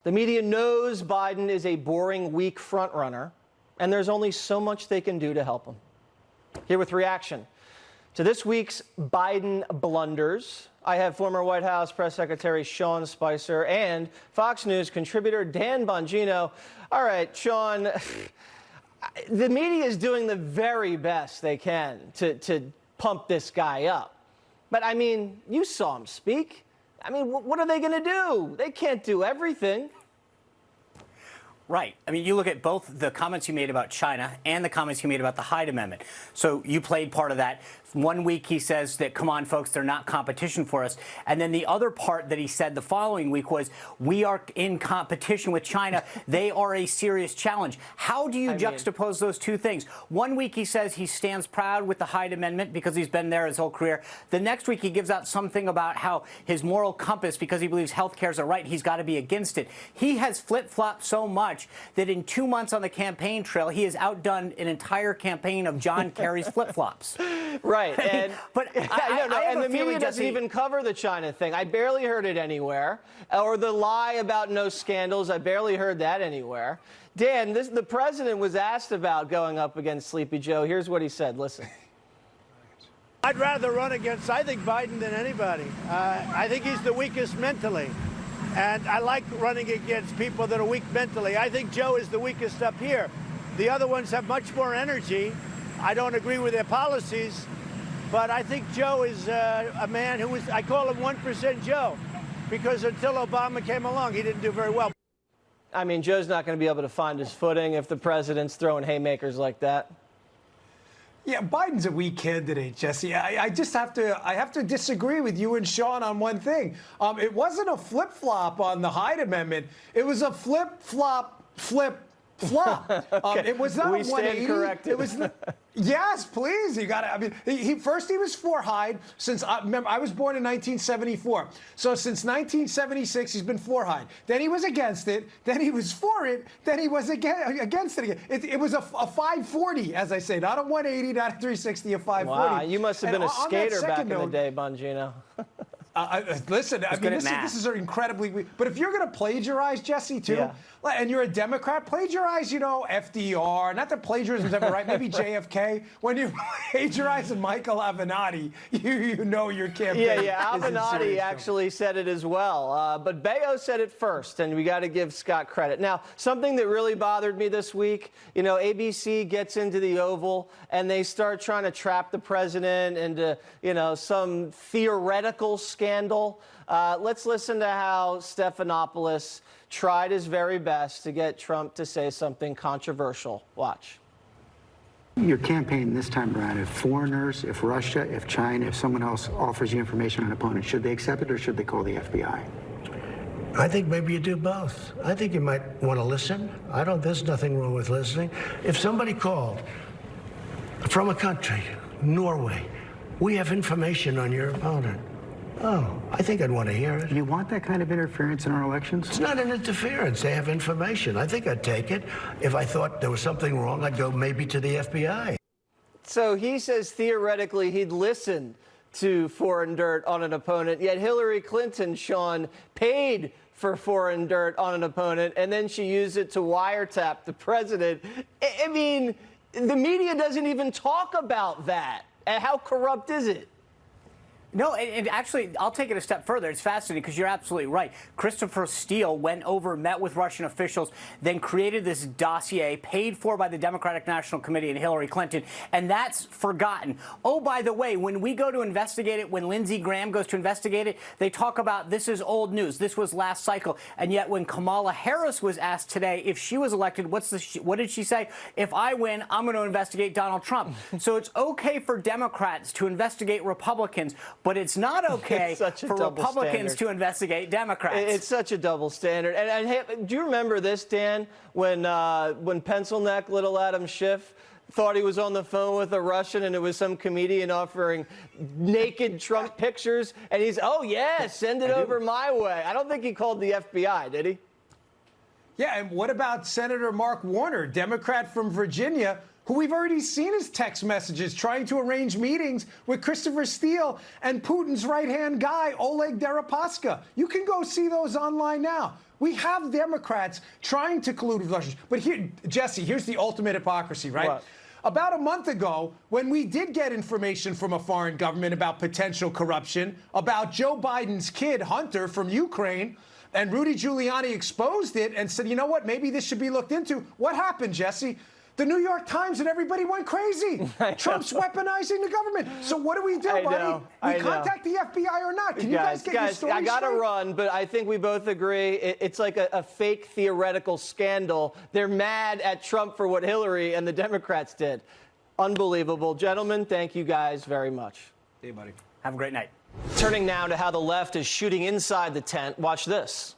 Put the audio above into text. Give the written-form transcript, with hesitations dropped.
The media knows Biden is a boring, weak frontrunner, and there's only so much they can do to help him. Here with reaction to this week's Biden blunders, I have former White House Press Secretary Sean Spicer and Fox News contributor Dan Bongino. All right, Sean, the media is doing the very best they can to pump this guy up. But, I mean, you saw him speak. I mean, what are they going to do? They can't do everything. Right. I mean, you look at both the comments you made about China and the comments you made about the Hyde Amendment. So you played part of that. 1 week he says that, come on, folks, they're not competition for us. And then the other part that he said the following week was, we are in competition with China. They are a serious challenge. How do you juxtapose those two things? 1 week he says he stands proud with the Hyde Amendment because he's been there his whole career. The next week he gives out something about how his moral compass, because he believes health care is a right, he's got to be against it. He has flip-flopped so much that in 2 months on the campaign trail, he has outdone an entire campaign of John Kerry's flip-flops. Right. And, but and the media doesn't even cover the China thing. I barely heard it anywhere. Or the lie about no scandals. I barely heard that anywhere. Dan, the president was asked about going up against Sleepy Joe. Here's what he said. Listen. I'd rather run against, I think, Biden than anybody. I think he's the weakest mentally. And I like running against people that are weak mentally. I think Joe is the weakest up here. The other ones have much more energy. I don't agree with their policies, but I think Joe is a man who is, I call him 1% Joe, because until Obama came along, he didn't do very well. I mean, Joe's not going to be able to find his footing if the president's throwing haymakers like that. Yeah, Biden's a weak candidate, Jesse. I have to disagree with you and Sean on one thing. It wasn't a flip-flop on the Hyde Amendment. It was a flip-flop. It was not a 180. Corrected. It was. Yes, please. You got to. I mean, he was for Hyde since. Remember, I was born in 1974. So since 1976, he's been for Hyde. Then he was against it. Then he was for it. Then he was against it again. It was a 540, as I say, not a 180, not a 360, a 540. Wow, you must have been a skater back in the day, Bongino. Listen, I mean, this is incredibly weak. But if you're going to plagiarize, Jesse, too, and you're a Democrat, plagiarize, FDR. Not that plagiarism's ever right. Maybe JFK. When you're plagiarizing Michael Avenatti, you know your campaign. Yeah, Avenatti actually said it as well. But Bayo said it first, and we got to give Scott credit. Now, something that really bothered me this week, ABC gets into the Oval, and they start trying to trap the president into, some theoretical scandal. Let's listen to how Stephanopoulos tried his very best to get Trump to say something controversial. Watch. Your campaign this time around, if foreigners, if Russia, if China, if someone else offers you information on an opponent, should they accept it or should they call the FBI? I think maybe you do both. I think you might want to listen. There's nothing wrong with listening. If somebody called from a country, Norway, we have information on your opponent. Oh, I think I'd want to hear it. You want that kind of interference in our elections? It's not an interference. They have information. I think I'd take it. If I thought there was something wrong, I'd go maybe to the FBI. So he says theoretically he'd listen to foreign dirt on an opponent, yet Hillary Clinton, Sean, paid for foreign dirt on an opponent, and then she used it to wiretap the president. I mean, the media doesn't even talk about that. How corrupt is it? No, and actually, I'll take it a step further. It's fascinating because you're absolutely right. Christopher Steele went over, met with Russian officials, then created this dossier paid for by the Democratic National Committee and Hillary Clinton, and that's forgotten. Oh, by the way, when we go to investigate it, when Lindsey Graham goes to investigate it, they talk about this is old news. This was last cycle. And yet when Kamala Harris was asked today if she was elected, what did she say? If I win, I'm going to investigate Donald Trump. So it's okay for Democrats to investigate Republicans, but it's not okay for Republicans to investigate Democrats. It's such a double standard. And hey, do you remember this, Dan, when Pencil Neck, little Adam Schiff, thought he was on the phone with a Russian and it was some comedian offering naked Trump pictures, and he's, oh, yeah, send it over my way. I don't think he called the FBI, did he? Yeah, and what about Senator Mark Warner, Democrat from Virginia, who we've already seen his text messages trying to arrange meetings with Christopher Steele and Putin's right-hand guy, Oleg Deripaska. You can go see those online now. We have Democrats trying to collude with Russians. But here, Jesse, here's the ultimate hypocrisy, right? What? About a month ago, when we did get information from a foreign government about potential corruption, about Joe Biden's kid, Hunter, from Ukraine, and Rudy Giuliani exposed it and said, you know what, maybe this should be looked into. What happened, Jesse? The New York Times and everybody went crazy. Trump's weaponizing the government. So what do we do, buddy? We contact the FBI or not? Can you guys get your story I got to straight? run, but I think we both agree it's like a fake theoretical scandal. They're mad at Trump for what Hillary and the Democrats did. Unbelievable. Gentlemen, thank you guys very much. Hey, buddy. Have a great night. Turning now to how the left is shooting inside the tent. Watch this.